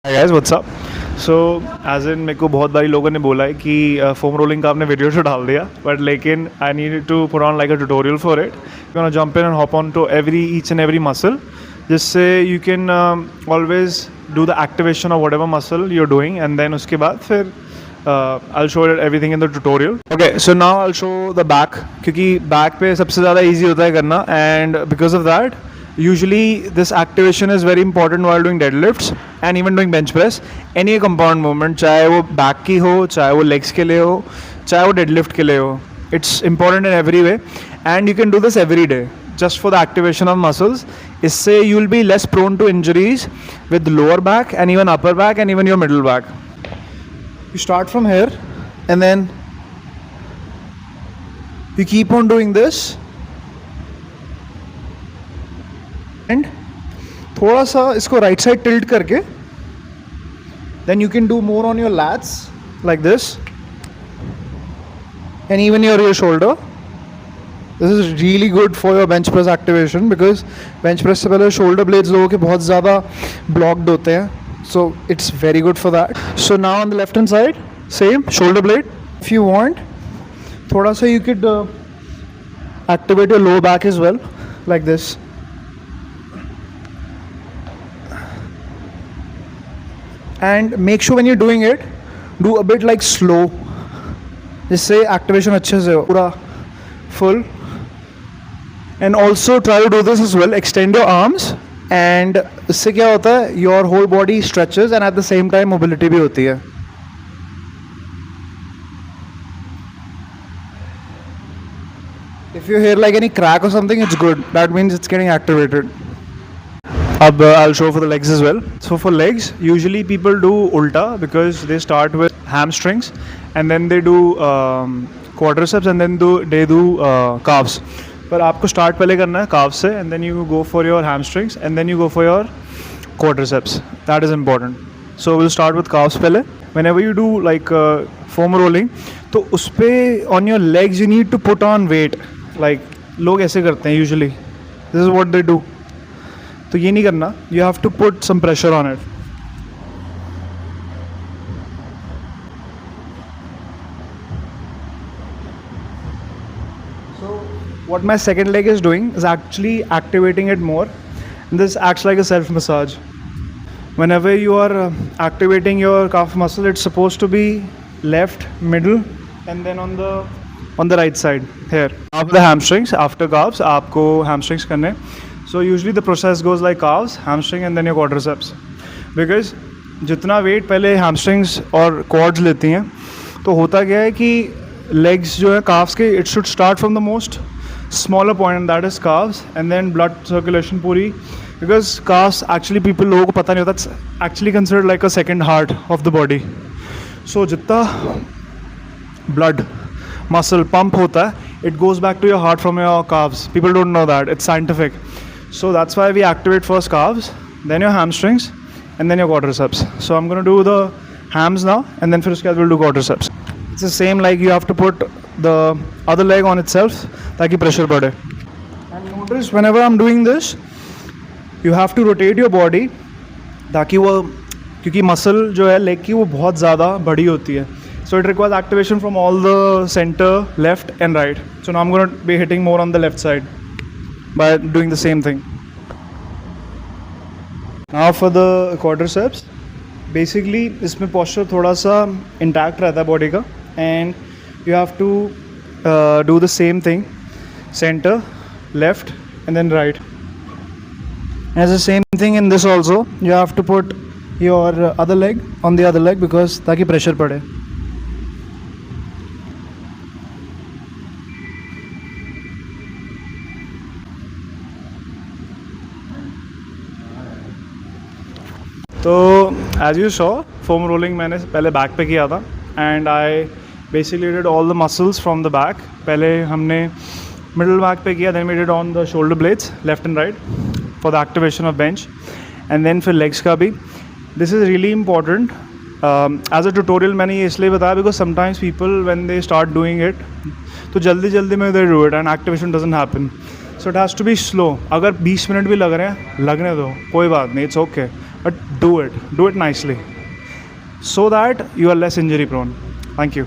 Hi guys, what's up? So as in मेरे को बहुत बारी लोगों ने बोला है कि फोम रोलिंग का आपने वीडियो तो डाल दिया बट लेकिन I need to put on like a tutorial for it you can jump in and hop on to every each and every muscle जिससे you can always do the activation of whatever muscle you are doing and then उसके बाद फिर I'll show it everything in the tutorial. Okay, so now I'll show the back क्योंकि back पे सबसे ज़्यादा easy होता है करना and because of that usually this activation is very important while doing deadlifts and even doing bench press. Any compound movement चाहे वो back की हो, चाहे वो legs के लिए हो, चाहे वो deadlift के लिए हो, it's important in every way and you can do this every day just for the activation of muscles. इससे you will be less prone to injuries with lower back and even upper back and even your middle back. You start from here and then you keep on doing this and थोड़ा सा इसको right side tilt करके then you can do more on your lats like this and even your shoulder. This is really good for your bench press activation because bench press से पहले shoulder blades लोगों के बहुत ज़्यादा blocked होते हैं. So it's very good for that. So now on the left hand side, same shoulder blade. If you want, thoda sa you could activate your lower back as well, like this. And make sure when you're doing it, do a bit like slow. जिससे activation अच्छे से हो पूरा full. And also try to do this as well. Extend your arms. And इससे क्या होता है your whole body stretches and at the same time mobility भी होती है. If you hear like any crack or something it's good that means it's getting activated. अब I will show for the legs as well. So for legs usually people do उल्टा because they start with hamstrings and then they do quadriceps and then they do calves. पर आपको start पहले करना है calves से and then you go for your hamstrings and then you go for your quadriceps. That is important. So we'll start with calves पहले. Whenever you do like foam rolling तो उस पर on your legs you need to put on weight. Like लोग ऐसे करते हैं usually. This is what they do. तो ये नहीं करना. You have to put some pressure on it. What my second leg is doing is actually activating it more. And this acts like a self massage. Whenever you are activating your calf muscle, it's supposed to be left, middle, and then on the right side here. After the hamstrings, after calves, आपको hamstrings करने. So usually the process goes like calves, hamstring, and then your quadriceps. Because जितना weight पहले hamstrings और quads लेती हैं, तो होता क्या है कि legs जो है calves के, it should start from the most smaller point and that is calves and then blood circulation पूरी because calves actually people लोगों को पता नहीं होता it's actually considered like a second heart of the body. So जितना blood muscle pump होता है it goes back to your heart from your calves. People don't know that. It's scientific. So that's why we activate first calves, then your hamstrings and then your quadriceps. So I'm going to do the hams now and then फिर उसके बाद we'll do quadriceps. It's the same like you have to put the other leg on itself ताकि pressure पड़े. And notice whenever I'm doing this, you have to rotate your body ताकि वो क्योंकि muscle जो है leg की वो बहुत ज़्यादा बड़ी होती है. So it requires activation from all the center, left and right. So now I'm going to be hitting more on the left side by doing the same thing. Now for the quadriceps, basically इसमें posture थोड़ा सा intact रहता है body का and you have to do the same thing, center, left and then right. As the same thing in this also, you have to put your other leg on the other leg because ताकि pressure पड़े. तो as you saw, foam rolling मैंने पहले back पे किया था and I basically did all the muscles from the back. पहले हमने middle back पे किया, then we did on the shoulder blades left and right for the activation of bench and then फिर legs का भी. This is really important. As a tutorial मैंने ये इसलिए बताया because sometimes people when they start doing it तो जल्दी में they do it and activation doesn't happen. So it has to be slow. अगर 20 मिनट भी लग रहे हैं लगने दो, कोई बात नहीं, it's okay. but do it nicely so that you are less injury prone. Thank you.